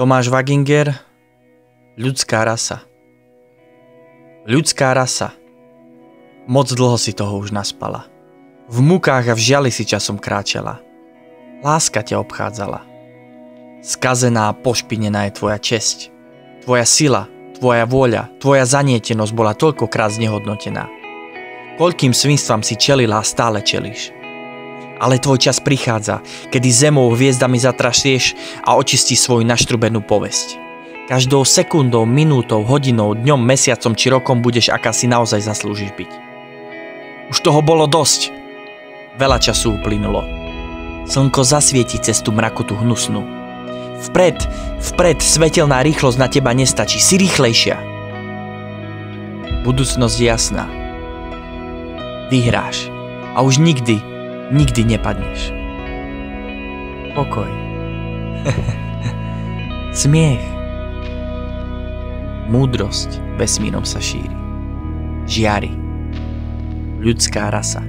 Tomáš Waginger, Ľudská rasa. Ľudská rasa. Moc dlho si toho už naspala. V mukách a v žiali si časom kráčala. Láska ťa obchádzala. Skazená a pošpinená je tvoja česť. Tvoja sila, tvoja vôľa, tvoja zanietenosť bola toľkokrát znehodnotená. Koľkým svinstvám si čelila a stále čelíš. Ale tvoj čas prichádza, kedy zemou hviezdami zatrašieš a očistíš svoju naštrúbenú povesť. Každou sekundou, minútou, hodinou, dňom, mesiacom či rokom budeš, aká si naozaj zaslúžiš byť. Už toho bolo dosť. Veľa času uplynulo. Slnko zasvieti cestu mrakotu hnusnú. Vpred, svetelná rýchlosť na teba nestačí, si rýchlejšia. Budúcnosť je jasná. Vyhráš a už nikdy nepadneš. Pokoj. Smiech. Múdrosť vesmírom sa šíri. Žiari. Ľudská rasa.